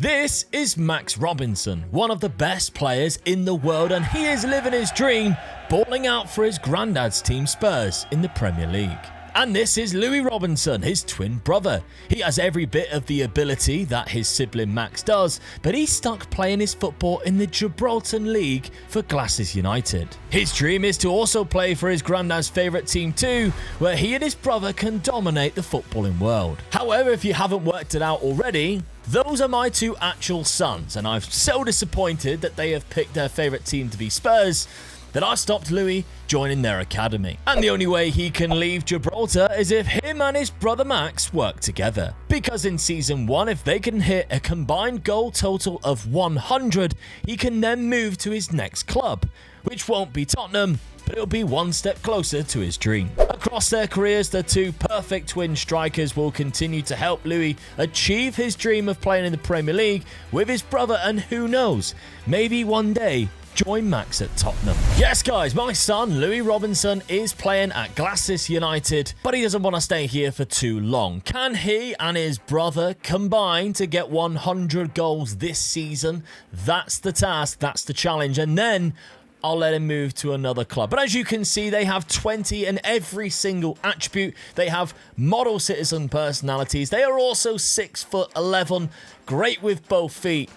This is Max Robinson, one of the best players in the world, and he is living his dream, balling out for his granddad's team Spurs in the Premier League. And this is Louis Robinson, his twin brother. He has every bit of the ability that his sibling Max does, but he's stuck playing his football in the Gibraltar League for Glasses United. His dream is to also play for his granddad's favourite team too, where he and his brother can dominate the footballing world. However, if you haven't worked it out already, those are my two actual sons, and I'm so disappointed that they have picked their favourite team to be Spurs that I stopped Louis joining their academy. And the only way he can leave Gibraltar is if him and his brother Max work together. Because in Season 1, if they can hit a combined goal total of 100, he can then move to his next club, which won't be Tottenham, but it'll be one step closer to his dream. Across their careers, the two perfect twin strikers will continue to help Louis achieve his dream of playing in the Premier League with his brother, and who knows, maybe one day join Max at Tottenham. Yes guys, my son Louis Robinson is playing at Glasses United, but he doesn't want to stay here for too long. Can he and his brother combine to get 100 goals this season? That's the task, that's the challenge, and then I'll let him move to another club. But as you can see, they have 20 in every single attribute. They have model citizen personalities. They are also 6'11", great with both feet,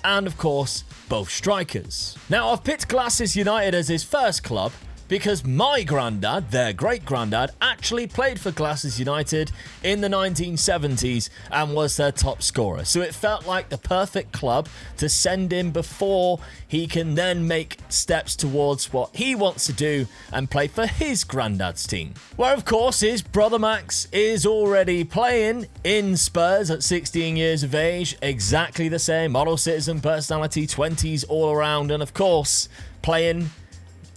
and of course, both strikers. Now, I've picked Glasses United as his first club because my granddad, their great-granddad, actually played for Glasses United in the 1970s and was their top scorer. So it felt like the perfect club to send him before he can then make steps towards what he wants to do and play for his granddad's team. Where, of course, his brother Max is already playing in Spurs at 16 years of age. Exactly the same, model citizen personality, 20s all around, and of course, playing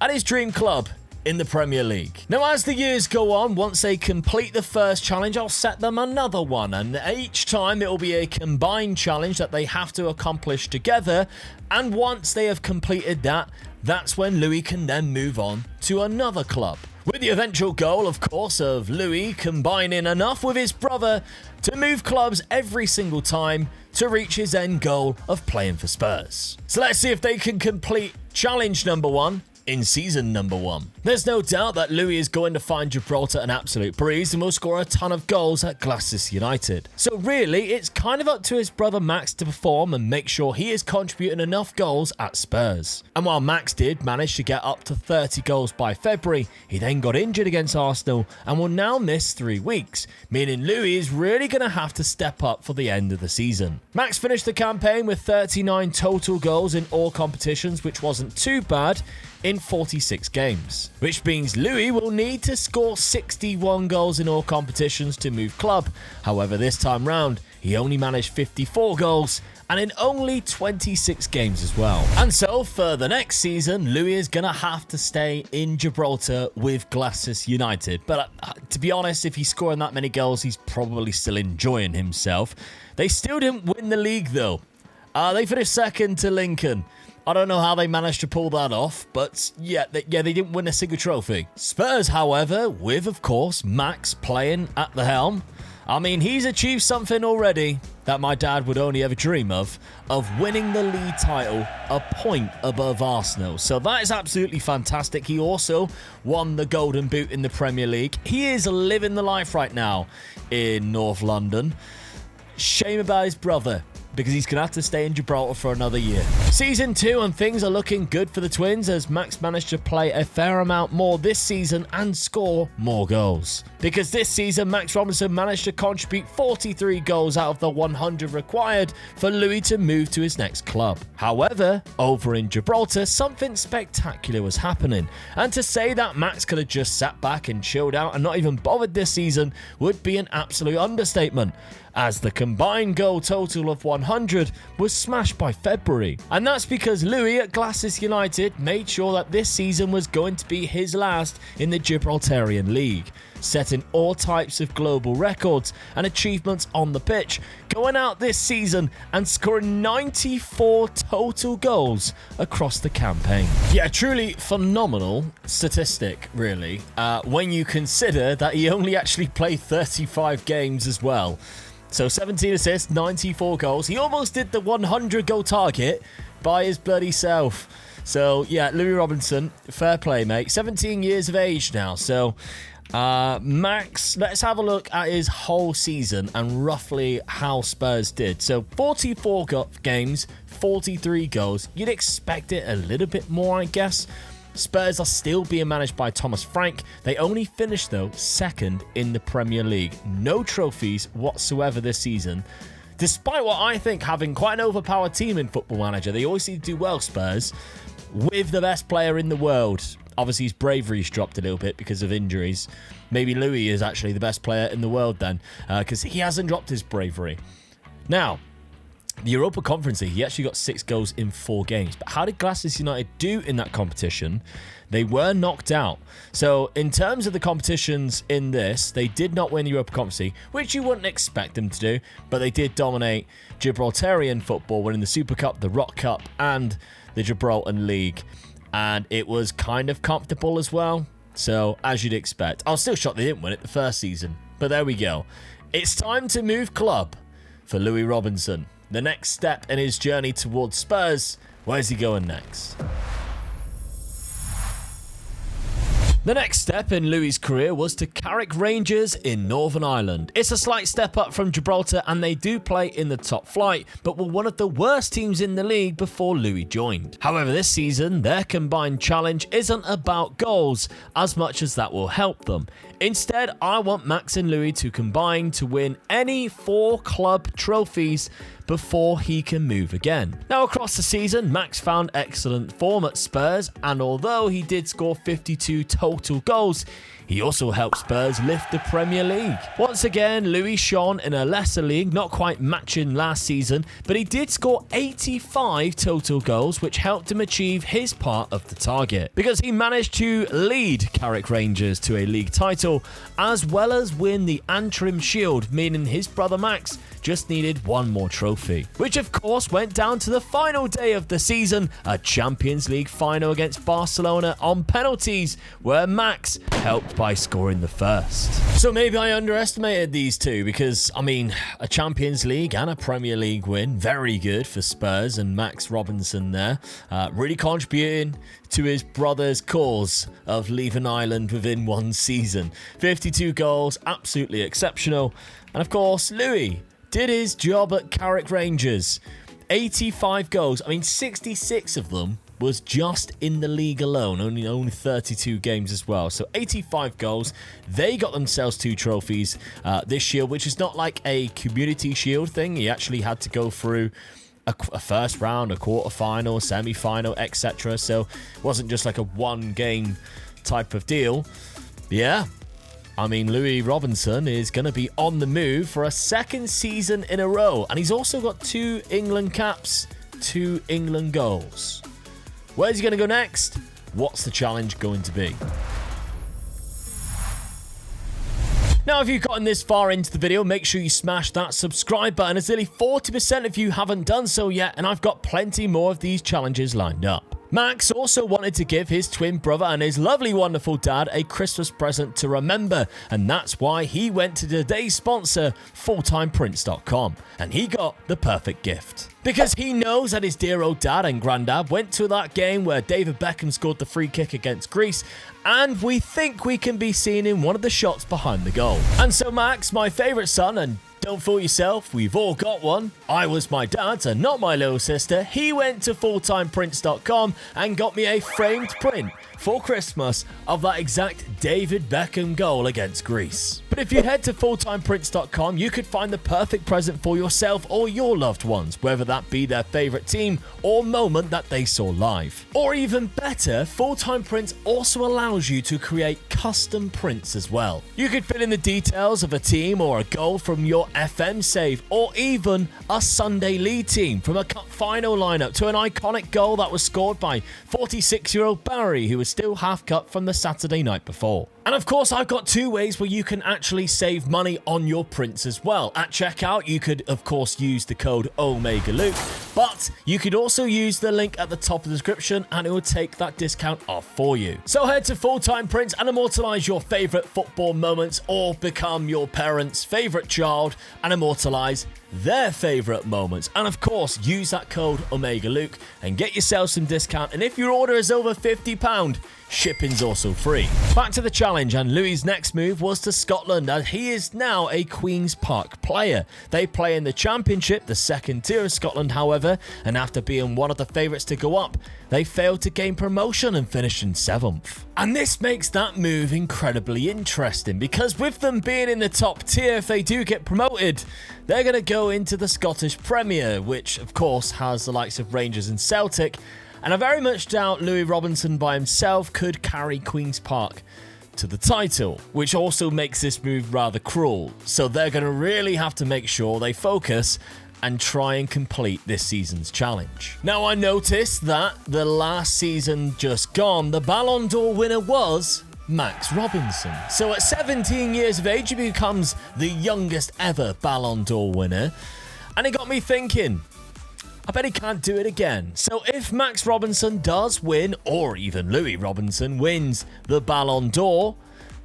at his dream club in the Premier League. Now, as the years go on, once they complete the first challenge, I'll set them another one, and each time it will be a combined challenge that they have to accomplish together, and once they have completed that, that's when Louis can then move on to another club. With the eventual goal, of course, of Louis combining enough with his brother to move clubs every single time to reach his end goal of playing for Spurs. So let's see if they can complete challenge number 1 in season number 1. There's no doubt that Louis is going to find Gibraltar an absolute breeze and will score a ton of goals at Glasses United. So really, it's kind of up to his brother Max to perform and make sure he is contributing enough goals at Spurs. And while Max did manage to get up to 30 goals by February, he then got injured against Arsenal and will now miss 3 weeks, meaning Louis is really going to have to step up for the end of the season. Max finished the campaign with 39 total goals in all competitions, which wasn't too bad, in 46 games, which means Louis will need to score 61 goals in all competitions to move club. However, this time round, he only managed 54 goals and in only 26 games as well. And so for the next season, Louis is going to have to stay in Gibraltar with Glasses United. But to be honest, if he's scoring that many goals, he's probably still enjoying himself. They still didn't win the league though. They finished second to Lincoln. I don't know how they managed to pull that off, but yeah, they didn't win a single trophy. Spurs, however, with, of course, Max playing at the helm, I mean, he's achieved something already that my dad would only ever dream of winning the league title a point above Arsenal. So that is absolutely fantastic. He also won the Golden Boot in the Premier League. He is living the life right now in North London. Shame about his brother, because he's going to have to stay in Gibraltar for another year. Season 2, and things are looking good for the twins as Max managed to play a fair amount more this season and score more goals. Because this season, Max Robinson managed to contribute 43 goals out of the 100 required for Louis to move to his next club. However, over in Gibraltar, something spectacular was happening. And to say that Max could have just sat back and chilled out and not even bothered this season would be an absolute understatement, as the combined goal total of 100 was smashed by February. And that's because Louis at Glasses United made sure that this season was going to be his last in the Gibraltarian League, setting all types of global records and achievements on the pitch, going out this season and scoring 94 total goals across the campaign. Yeah, truly phenomenal statistic, really, when you consider that he only actually played 35 games as well. So 17 assists, 94 goals. He almost did the 100 goal target by his bloody self. So, yeah, Louis Robinson, fair play, mate. 17 years of age now. So, Max, let's have a look at his whole season and roughly how Spurs did. So, 44 games, 43 goals. You'd expect it a little bit more, I guess. Spurs are still being managed by Thomas Frank. They only finished, though, second in the Premier League. No trophies whatsoever this season. Despite what I think having quite an overpowered team in Football Manager, they always seem to do well, Spurs, with the best player in the world. Obviously, his bravery's dropped a little bit because of injuries. Maybe Louis is actually the best player in the world then, because he hasn't dropped his bravery. Now, the Europa Conference League, he actually got 6 goals in 4 games. But how did Glasgow United do in that competition? They were knocked out. So in terms of the competitions in this, they did not win the Europa Conference League, which you wouldn't expect them to do. But they did dominate Gibraltarian football, winning the Super Cup, the Rock Cup, and the Gibraltar League. And it was kind of comfortable as well. So as you'd expect. I was still shocked they didn't win it the first season. But there we go. It's time to move club for Louis Robinson. The next step in his journey towards Spurs. Where's he going next? The next step in Louis' career was to Carrick Rangers in Northern Ireland. It's a slight step up from Gibraltar and they do play in the top flight, but were one of the worst teams in the league before Louis joined. However, this season, their combined challenge isn't about goals as much as that will help them. Instead, I want Max and Louis to combine to win any 4 club trophies before he can move again. Now, across the season, Max found excellent form at Spurs, and although he did score 52 total goals, he also helped Spurs lift the Premier League. Once again, Louis shone in a lesser league, not quite matching last season, but he did score 85 total goals, which helped him achieve his part of the target, because he managed to lead Carrick Rangers to a league title, as well as win the Antrim Shield, meaning his brother Max just needed one more trophy, which of course went down to the final day of the season, a Champions League final against Barcelona on penalties, where Max helped by scoring the first. So maybe I underestimated these two, because I mean, a Champions League and a Premier League win, very good for Spurs and Max Robinson there, really contributing to his brother's cause of leaving Ireland within one season. 52 goals, absolutely exceptional. And of course, Louis did his job at Carrick Rangers. 85 goals. I mean, 66 of them was just in the league alone. Only 32 games as well. So 85 goals. They got themselves 2 trophies this shield, which is not like a community shield thing. He actually had to go through a first round, a quarter-final, semi-final, etc. So it wasn't just like a one-game type of deal. Yeah. I mean, Louis Robinson is going to be on the move for a second season in a row. And he's also got 2 England caps, 2 England goals. Where's he going to go next? What's the challenge going to be? Now, if you've gotten this far into the video, make sure you smash that subscribe button, as nearly 40% of you haven't done so yet, and I've got plenty more of these challenges lined up. Max also wanted to give his twin brother and his lovely, wonderful dad a Christmas present to remember, and that's why he went to today's sponsor, FulltimePrints.com, and he got the perfect gift. Because he knows that his dear old dad and granddad went to that game where David Beckham scored the free kick against Greece, and we think we can be seen in one of the shots behind the goal. And so Max, my favourite son, and don't fool yourself, we've all got one. I was my dad's and not my little sister. He went to FulltimePrints.com and got me a framed print for Christmas of that exact David Beckham goal against Greece. But if you head to FulltimePrints.com, you could find the perfect present for yourself or your loved ones, whether that be their favourite team or moment that they saw live. Or even better, Full-Time Prints also allows you to create custom prints as well. You could fill in the details of a team or a goal from your FM save, or even a Sunday lead team, from a cup final lineup to an iconic goal that was scored by 46-year-old Barry, who was still half cut from the Saturday night before. And of course, I've got 2 ways where you can actually save money on your prints as well. At checkout, you could of course use the code OmegaLuke. But you could also use the link at the top of the description and it will take that discount off for you. So head to Fulltime Prints and immortalize your favorite football moments, or become your parents' favorite child and immortalize their favorite moments. And of course, use that code OmegaLuke and get yourself some discount. And if your order is over £50, shipping's also free. Back to the challenge, and Louis' next move was to Scotland, and he is now a Queen's Park player. They play in the Championship, the second tier of Scotland, however, and after being one of the favourites to go up, they failed to gain promotion and finished in 7th. And this makes that move incredibly interesting, because with them being in the top tier, if they do get promoted, they're going to go into the Scottish Premier, which of course has the likes of Rangers and Celtic. And I very much doubt Louis Robinson by himself could carry Queen's Park to the title, which also makes this move rather cruel. So they're going to really have to make sure they focus and try and complete this season's challenge. Now, I noticed that the last season just gone, the Ballon d'Or winner was Max Robinson. So at 17 years of age, he becomes the youngest ever Ballon d'Or winner. And it got me thinking, I bet he can't do it again. So if Max Robinson does win, or even Louis Robinson wins the Ballon d'Or,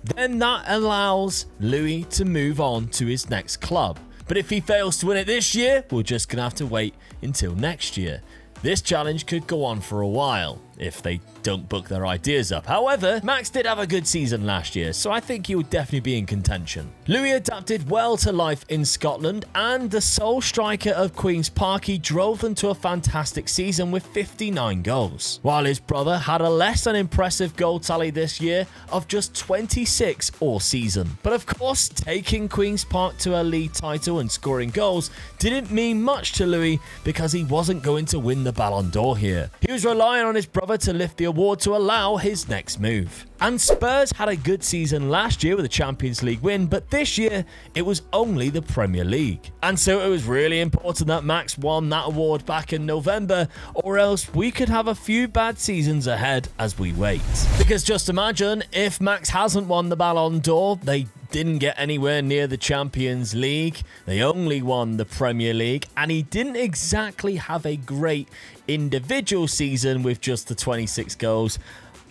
then that allows Louis to move on to his next club. But if he fails to win it this year, we're just going to have to wait until next year. This challenge could go on for a while if they don't book their ideas up. However, Max did have a good season last year, so I think he would definitely be in contention. Louis adapted well to life in Scotland, and the sole striker of Queen's Park, he drove them to a fantastic season with 59 goals, while his brother had a less than impressive goal tally this year of just 26 all season. But of course, taking Queen's Park to a league title and scoring goals didn't mean much to Louis, because he wasn't going to win the Ballon d'Or here. He was relying on his brother to lift the award to allow his next move. And Spurs had a good season last year with a Champions League win, but this year it was only the Premier League. And so it was really important that Max won that award back in November, or else we could have a few bad seasons ahead as we wait. Because just imagine if Max hasn't won the Ballon d'Or, they didn't get anywhere near the Champions League, they only won the Premier League, and he didn't exactly have a great individual season with just the 26 goals.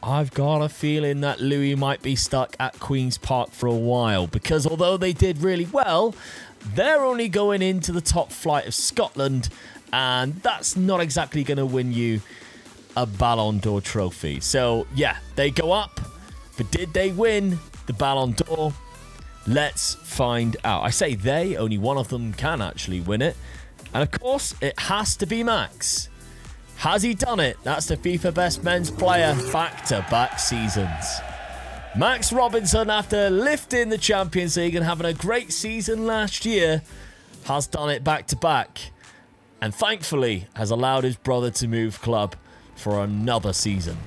I've got a feeling that Louis might be stuck at Queen's Park for a while, because although they did really well, they're only going into the top flight of Scotland, and that's not exactly going to win you a Ballon d'Or trophy. So yeah, they go up, but did they win the Ballon d'Or? Let's find out. I say they, only one of them can actually win it. And of course, it has to be Max. Has he done it? That's the FIFA Best Men's Player back-to-back seasons. Max Robinson, after lifting the Champions League and having a great season last year, has done it back-to-back. And thankfully, has allowed his brother to move club for another season.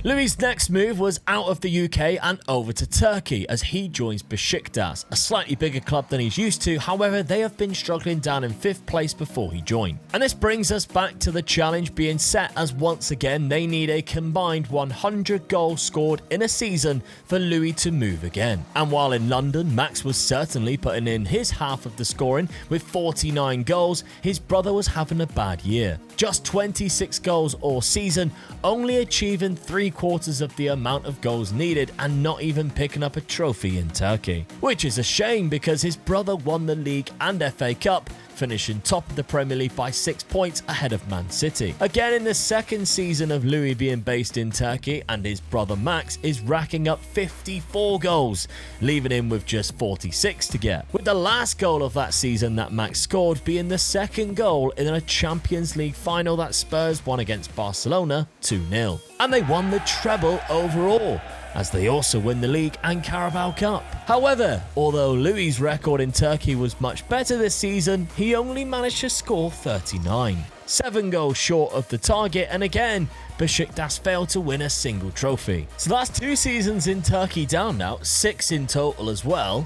Louis' next move was out of the UK and over to Turkey as he joins Besiktas, a slightly bigger club than he's used to. However, they have been struggling down in 5th place before he joined. And this brings us back to the challenge being set, as once again they need a combined 100 goals scored in a season for Louis to move again. And while in London, Max was certainly putting in his half of the scoring with 49 goals, his brother was having a bad year. Just 26 goals all season, only achieving 3/4 of the amount of goals needed and not even picking up a trophy in Turkey. Which is a shame, because his brother won the league and FA Cup, finishing top of the Premier League by 6 points ahead of Man City. Again, in the second season of Louis being based in Turkey, and his brother Max is racking up 54 goals, leaving him with just 46 to get. With the last goal of that season that Max scored being the second goal in a Champions League final that Spurs won against Barcelona 2-0. And they won the treble overall, as they also win the league and Carabao Cup. However, although Louis' record in Turkey was much better this season, he only managed to score 39. 7 goals short of the target, and again, Besiktas failed to win a single trophy. So that's 2 seasons in Turkey down now, 6 in total as well,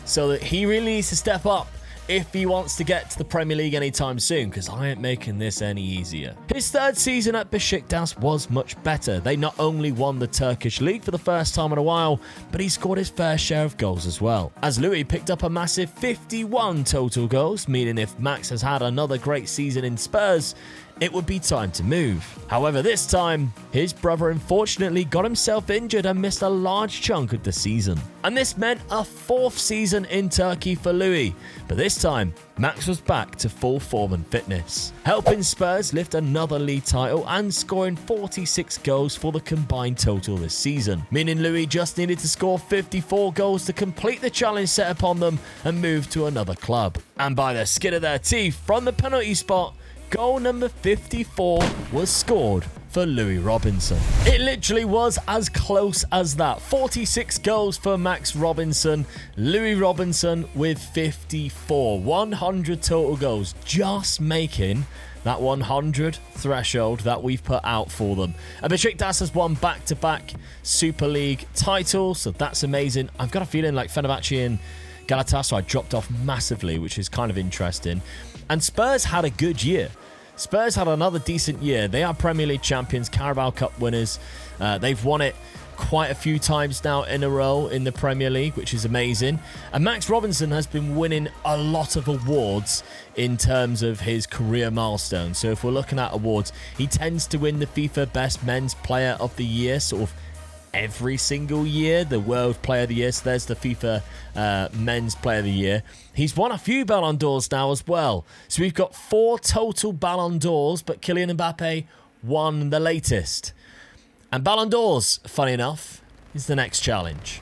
so that he really needs to step up if he wants to get to the Premier League anytime soon, because I ain't making this any easier. His third season at Besiktas was much better. They not only won the Turkish league for the first time in a while, but he scored his fair share of goals as well, as Louis picked up a massive 51 total goals, meaning if Max has had another great season in Spurs, it would be time to move. However, this time, his brother unfortunately got himself injured and missed a large chunk of the season. And this meant a fourth season in Turkey for Louis. But this time, Max was back to full form and fitness, helping Spurs lift another league title and scoring 46 goals for the combined total this season, meaning Louis just needed to score 54 goals to complete the challenge set upon them and move to another club. And by the skin of their teeth from the penalty spot, goal number 54 was scored for Louis Robinson. It literally was as close as that. 46 goals for Max Robinson. Louis Robinson with 54. 100 total goals, just making that 100 threshold that we've put out for them. And Besiktas has won back-to-back Super League titles, so that's amazing. I've got a feeling like Fenerbahce and Galatasaray dropped off massively, which is kind of interesting. And Spurs had a good year. Spurs had another decent year. They are Premier League champions, Carabao Cup winners. They've won it quite a few times now in a row in the Premier League, which is amazing. And Max Robinson has been winning a lot of awards in terms of his career milestones. So if we're looking at awards, he tends to win the FIFA Best Men's Player of the Year sort of every single year, the World Player of the Year. So there's the FIFA Men's Player of the Year. He's won a few Ballon d'Ors now as well. So we've got 4 total Ballon d'Ors, but Kylian Mbappe won the latest. And Ballon d'Ors, funny enough, is the next challenge.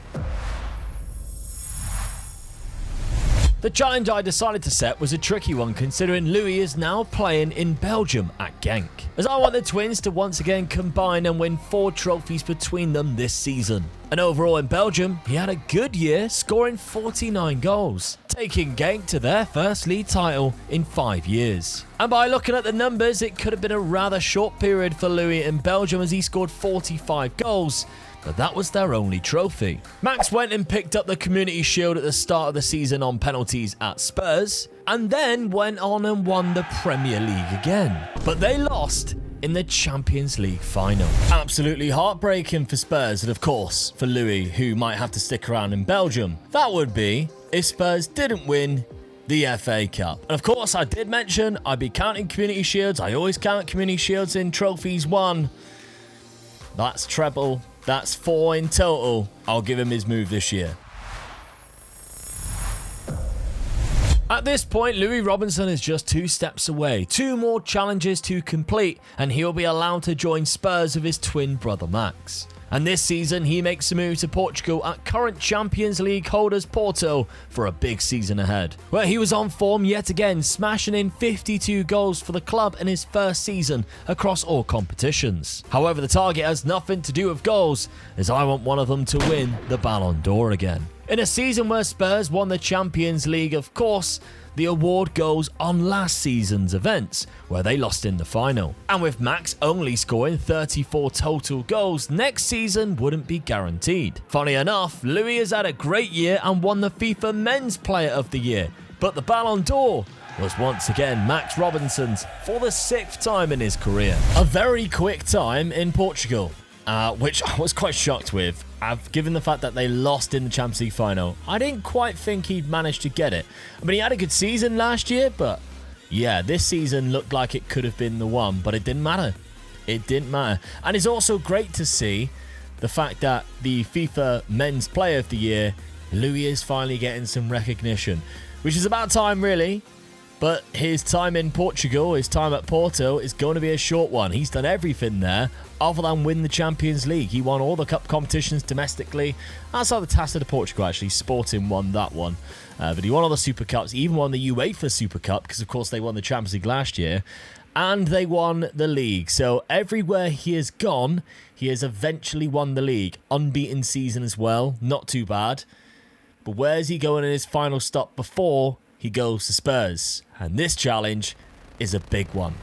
The challenge I decided to set was a tricky one, considering Louis is now playing in Belgium at Genk, as I want the twins to once again combine and win 4 trophies between them this season. And overall in Belgium, he had a good year, scoring 49 goals, taking Genk to their first league title in 5 years. And by looking at the numbers, it could have been a rather short period for Louis in Belgium, as he scored 45 goals, but that was their only trophy. Max went and picked up the Community Shield at the start of the season on penalties at Spurs, and then went on and won the Premier League again. But they lost in the Champions League final. Absolutely heartbreaking for Spurs, and of course for Louis, who might have to stick around in Belgium. That would be if Spurs didn't win the FA Cup. And of course, I did mention I'd be counting Community Shields. I always count Community Shields in trophies won. That's treble. That's 4 in total. I'll give him his move this year. At this point, Louis Robinson is just 2 steps away. 2 more challenges to complete, and he'll be allowed to join Spurs with his twin brother Max. And this season, he makes a move to Portugal at current Champions League holders Porto for a big season ahead, where he was on form yet again, smashing in 52 goals for the club in his first season across all competitions. However, the target has nothing to do with goals, as I want one of them to win the Ballon d'Or again. In a season where Spurs won the Champions League, of course, the award goes on last season's events, where they lost in the final. And with Max only scoring 34 total goals, next season wouldn't be guaranteed. Funny enough, Louis has had a great year and won the FIFA Men's Player of the Year, but the Ballon d'Or was once again Max Robinson's for the 6th time in his career. A very quick time in Portugal, which I was quite shocked with. Given the fact that they lost in the Champions League final, I didn't quite think he'd managed to get it. I mean, he had a good season last year, but yeah, this season looked like it could have been the one, but it didn't matter. It didn't matter. And it's also great to see the fact that the FIFA Men's Player of the Year, Louis is finally getting some recognition, which is about time, really. But his time in Portugal, his time at Porto, is going to be a short one. He's done everything there other than win the Champions League. He won all the cup competitions domestically. Outside the Taça de Portugal, actually, Sporting won that one. But he won all the Super Cups. He even won the UEFA Super Cup, because, of course, they won the Champions League last year. And they won the league. So everywhere he has gone, he has eventually won the league. Unbeaten season as well. Not too bad. But where's he going in his final stop before he goes to Spurs? And this challenge is a big one.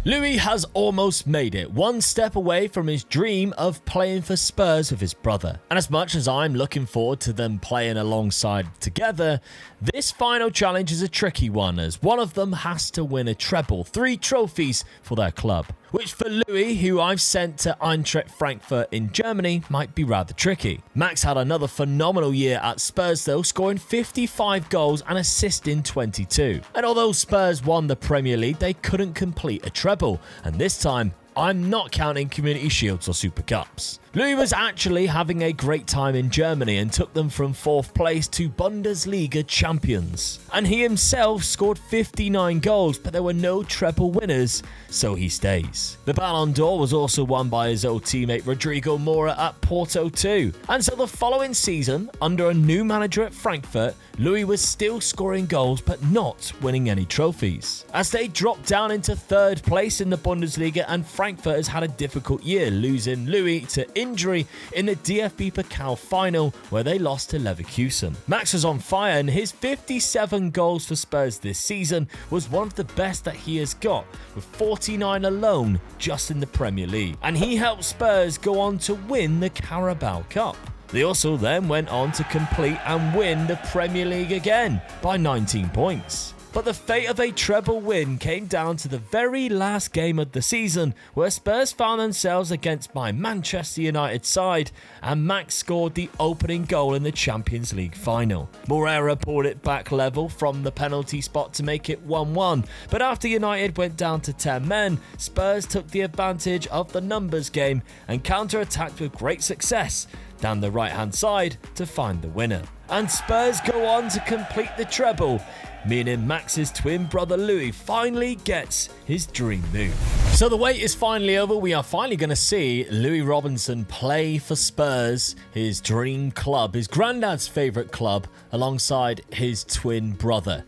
Louis has almost made it, one step away from his dream of playing for Spurs with his brother. And as much as I'm looking forward to them playing alongside together, this final challenge is a tricky one, as one of them has to win a treble, 3 trophies for their club. Which for Louis, who I've sent to Eintracht Frankfurt in Germany, might be rather tricky. Max had another phenomenal year at Spurs though, scoring 55 goals and assisting 22. And although Spurs won the Premier League, they couldn't complete a treble, and this time I'm not counting Community Shields or Super Cups. Louis was actually having a great time in Germany and took them from 4th place to Bundesliga champions. And he himself scored 59 goals, but there were no treble winners, so he stays. The Ballon d'Or was also won by his old teammate Rodrigo Moura at Porto too. And so the following season, under a new manager at Frankfurt, Louis was still scoring goals but not winning any trophies, as they dropped down into 3rd place in the Bundesliga, and Frankfurt has had a difficult year, losing Louis to injury in the DFB Pokal final where they lost to Leverkusen. Max was on fire, and his 57 goals for Spurs this season was one of the best that he has got, with 49 alone just in the Premier League. And he helped Spurs go on to win the Carabao Cup. They also then went on to complete and win the Premier League again by 19 points. But the fate of a treble win came down to the very last game of the season, where Spurs found themselves against my Manchester United side, and Max scored the opening goal in the Champions League final. Moreira pulled it back level from the penalty spot to make it 1-1, but after United went down to 10 men, Spurs took the advantage of the numbers game and counter-attacked with great success down the right-hand side to find the winner. And Spurs go on to complete the treble, meaning Max's twin brother Louis finally gets his dream move. So the wait is finally over. We are finally going to see Louis Robinson play for Spurs, his dream club, his granddad's favourite club, alongside his twin brother.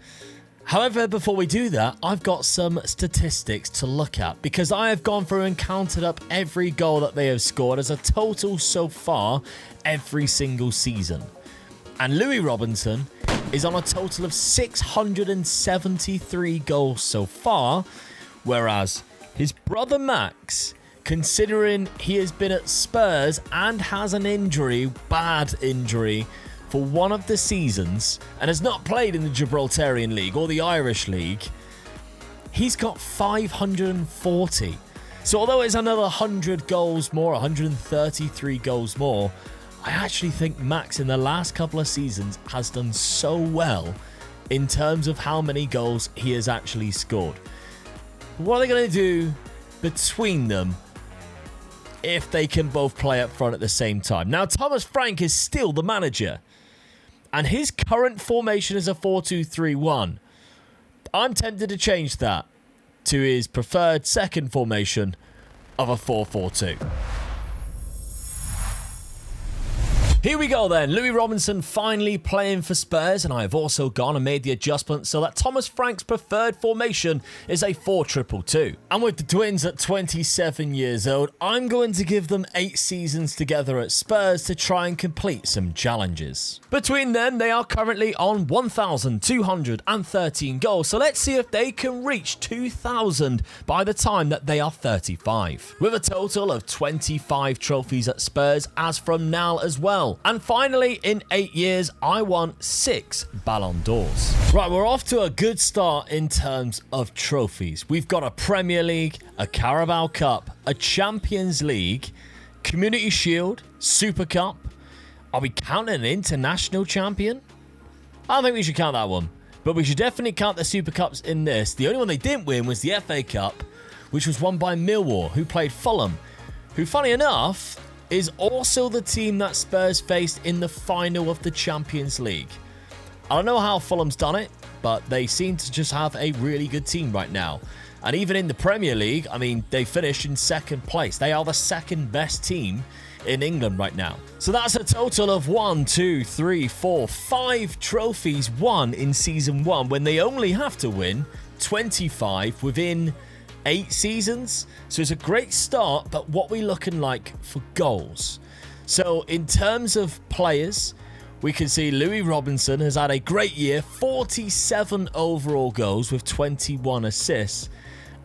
However, before we do that, I've got some statistics to look at, because I have gone through and counted up every goal that they have scored as a total so far every single season. And Louis Robinson is on a total of 673 goals so far, whereas his brother Max, considering he has been at Spurs and has an injury, bad injury, for one of the seasons and has not played in the Gibraltarian League or the Irish League, he's got 540. So although it's another 100 goals more, 133 goals more, I actually think Max in the last couple of seasons has done so well in terms of how many goals he has actually scored. What are they going to do between them if they can both play up front at the same time? Now, Thomas Frank is still the manager, and his current formation is a 4-2-3-1. I'm tempted to change that to his preferred second formation of a 4-4-2. Here we go then, Louis Robinson finally playing for Spurs, and I have also gone and made the adjustment so that Thomas Frank's preferred formation is a 4-2-2. And with the twins at 27 years old, I'm going to give them 8 seasons together at Spurs to try and complete some challenges. Between them, they are currently on 1,213 goals, so let's see if they can reach 2,000 by the time that they are 35. With a total of 25 trophies at Spurs as from now as well. And finally, in 8 years, I want 6 Ballon d'Ors. Right, we're off to a good start in terms of trophies. We've got a Premier League, a Carabao Cup, a Champions League, Community Shield, Super Cup. Are we counting an international champion? I don't think we should count that one. But we should definitely count the Super Cups in this. The only one they didn't win was the FA Cup, which was won by Millwall, who played Fulham, who, funny enough, is also the team that Spurs faced in the final of the Champions League. I don't know how Fulham's done it, but they seem to just have a really good team right now. And even in the Premier League, I mean, they finished in 2nd place. They are the 2nd best team in England right now. So that's a total of 5 trophies won in Season 1, when they only have to win 25 within 8 seasons. So it's a great start, but what are we looking like for goals? So in terms of players, we can see Louis Robinson has had a great year, 47 overall goals with 21 assists.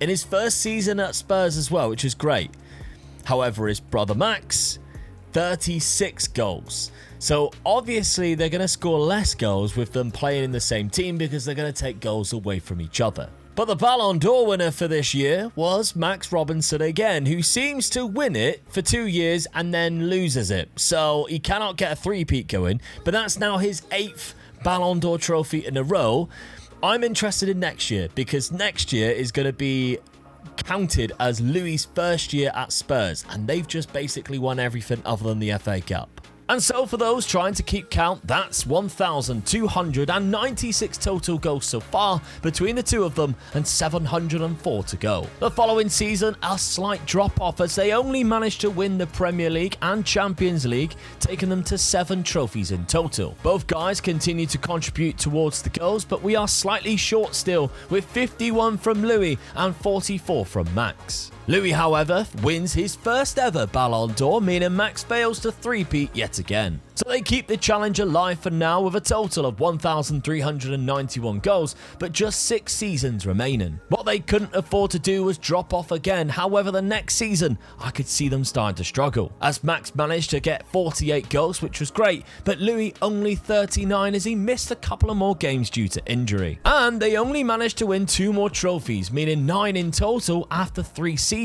in his first season at Spurs as well, which is great. However, his brother Max, 36 goals. So obviously they're going to score less goals with them playing in the same team because they're going to take goals away from each other. But the Ballon d'Or winner for this year was Max Robinson again, who seems to win it for 2 years and then loses it. So he cannot get a three-peat going, but that's now his 8th Ballon d'Or trophy in a row. I'm interested in next year because next year is going to be counted as Louis' first year at Spurs, and they've just basically won everything other than the FA Cup. And so for those trying to keep count, that's 1,296 total goals so far between the two of them and 704 to go. The following season, a slight drop off as they only managed to win the Premier League and Champions League, taking them to 7 trophies in total. Both guys continue to contribute towards the goals, but we are slightly short still with 51 from Louis and 44 from Max. Louis, however, wins his first ever Ballon d'Or, meaning Max fails to three-peat yet again. So they keep the challenge alive for now with a total of 1,391 goals, but just 6 seasons remaining. What they couldn't afford to do was drop off again. However, the next season, I could see them starting to struggle, as Max managed to get 48 goals, which was great, but Louis only 39 as he missed a couple of more games due to injury. And they only managed to win 2 more trophies, meaning 9 in total after 3 seasons.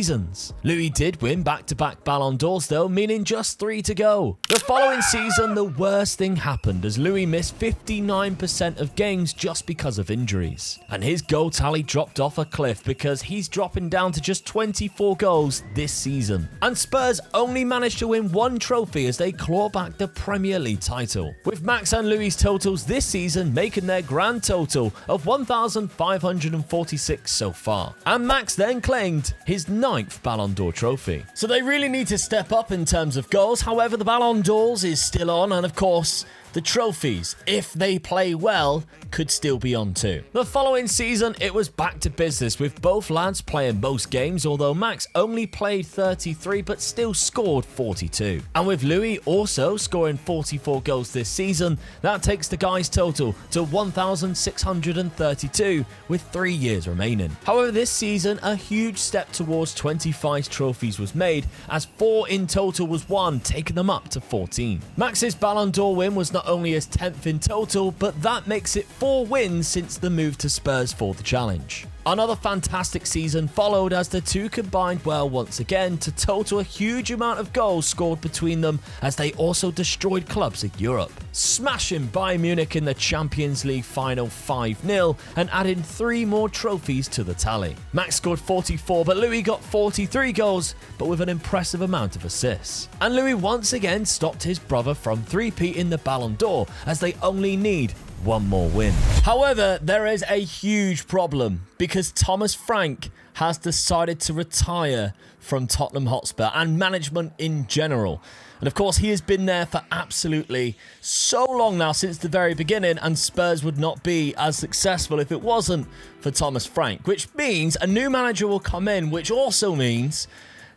Louis did win back-to-back Ballon d'Ors though, meaning just 3 to go. The following season, the worst thing happened as Louis missed 59% of games just because of injuries. And his goal tally dropped off a cliff because he's dropping down to just 24 goals this season. And Spurs only managed to win 1 trophy as they claw back the Premier League title, with Max and Louis' totals this season making their grand total of 1,546 so far. And Max then claimed his 9th Ballon d'Or trophy. So they really need to step up in terms of goals. However, the Ballon d'Ors is still on, and of course, the trophies, if they play well, could still be on too. The following season, it was back to business with both lads playing most games, although Max only played 33 but still scored 42. And with Louis also scoring 44 goals this season, that takes the guys' total to 1,632 with 3 years remaining. However, this season, a huge step towards 25 trophies was made, as 4 in total was won, taking them up to 14. Max's Ballon d'Or win was not only his 10th in total, but that makes it 4 wins since the move to Spurs for the challenge. Another fantastic season followed as the two combined well once again to total a huge amount of goals scored between them, as they also destroyed clubs in Europe, smashing Bayern Munich in the Champions League final 5-0 and adding 3 more trophies to the tally. Max scored 44, but Louis got 43 goals, but with an impressive amount of assists. And Louis once again stopped his brother from three-peating the Ballon d'Or, as they only need 1 more win. However, there is a huge problem because Thomas Frank has decided to retire from Tottenham Hotspur and management in general. And of course, he has been there for absolutely so long now, since the very beginning, and Spurs would not be as successful if it wasn't for Thomas Frank, which means a new manager will come in, which also means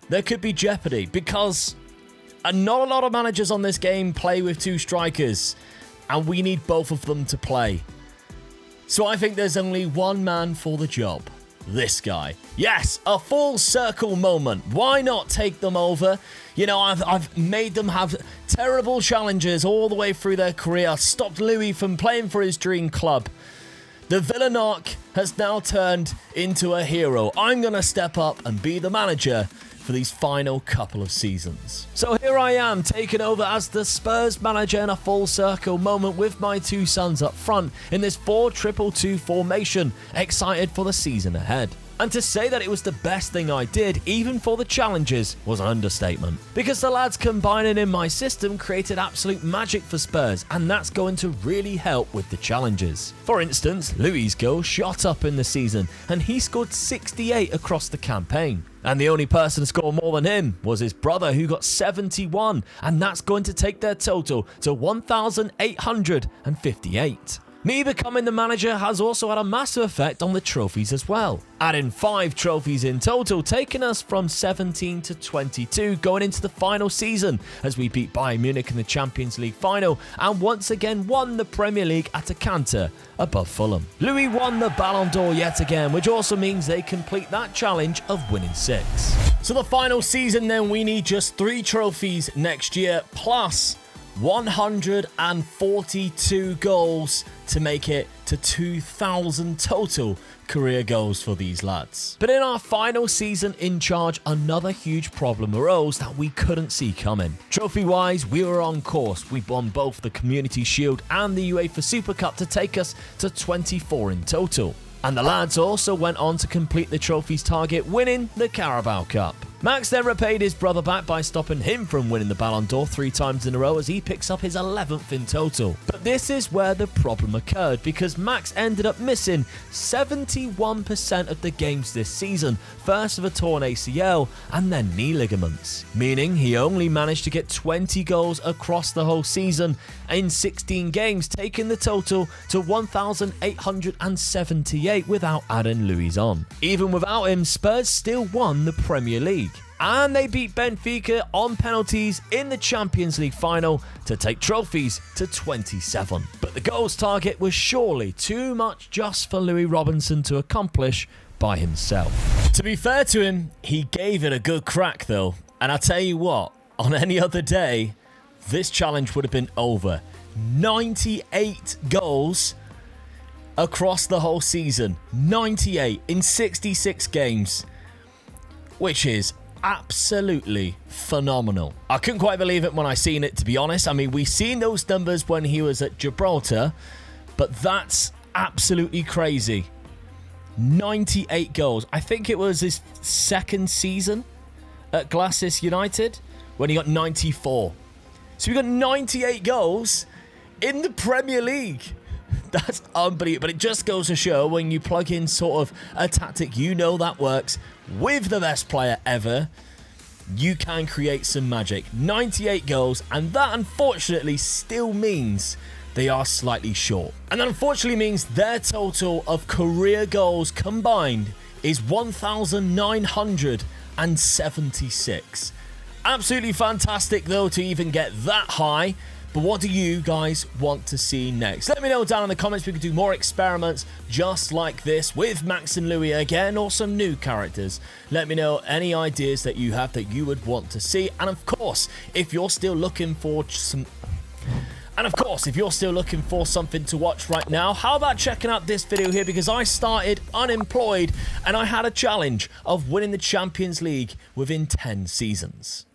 there could be jeopardy because not a lot of managers on this game play with 2 strikers. And we need both of them to play. So I think there's only one man for the job. This guy. Yes, a full circle moment. Why not take them over? You know, I've made them have terrible challenges all the way through their career. Stopped Louis from playing for his dream club. The villainarch has now turned into a hero. I'm going to step up and be the manager for these final couple of seasons. So here I am, taking over as the Spurs manager in a full circle moment with my 2 sons up front in this 4-2-2-2 formation, excited for the season ahead. And to say that it was the best thing I did, even for the challenges, was an understatement. Because the lads combining in my system created absolute magic for Spurs, and that's going to really help with the challenges. For instance, Louis' goal shot up in the season, and he scored 68 across the campaign. And the only person to score more than him was his brother, who got 71, and that's going to take their total to 1,858. Me becoming the manager has also had a massive effect on the trophies as well, adding 5 trophies in total, taking us from 17 to 22 going into the final season as we beat Bayern Munich in the Champions League final and once again won the Premier League at a canter above Fulham. Louis won the Ballon d'Or yet again, which also means they complete that challenge of winning 6. So the final season then, we need just 3 trophies next year plus 142 goals to make it to 2,000 total career goals for these lads. But in our final season in charge, another huge problem arose that we couldn't see coming. Trophy-wise, we were on course. We won both the Community Shield and the UEFA Super Cup to take us to 24 in total. And the lads also went on to complete the trophies target, winning the Carabao Cup. Max then repaid his brother back by stopping him from winning the Ballon d'Or 3 times in a row as he picks up his 11th in total. But this is where the problem occurred because Max ended up missing 71% of the games this season, first of a torn ACL and then knee ligaments, meaning he only managed to get 20 goals across the whole season in 16 games, taking the total to 1,878 without adding Louis on. Even without him, Spurs still won the Premier League. And they beat Benfica on penalties in the Champions League final to take trophies to 27. But the goals target was surely too much just for Louis Robinson to accomplish by himself. To be fair to him, he gave it a good crack though. And I tell you what, on any other day, this challenge would have been over. 98 goals across the whole season. 98 in 66 games, which is absolutely phenomenal. I couldn't quite believe it when I seen it, to be honest. I mean, we seen those numbers when he was at Gibraltar, but that's absolutely crazy. 98 goals. I think it was his 2nd season at Glasgow United when he got 94. So we got 98 goals in the Premier League. That's unbelievable. But it just goes to show when you plug in sort of a tactic, you know that works with the best player ever, you can create some magic. 98 goals, and that unfortunately still means they are slightly short. And that unfortunately means their total of career goals combined is 1,976. Absolutely fantastic though to even get that high. But what do you guys want to see next? Let me know down in the comments. We could do more experiments just like this with Max and Louis again, or some new characters. Let me know any ideas that you have that you would want to see. And of course, if you're still looking for something to watch right now, how about checking out this video here? Because I started unemployed and I had a challenge of winning the Champions League within 10 seasons.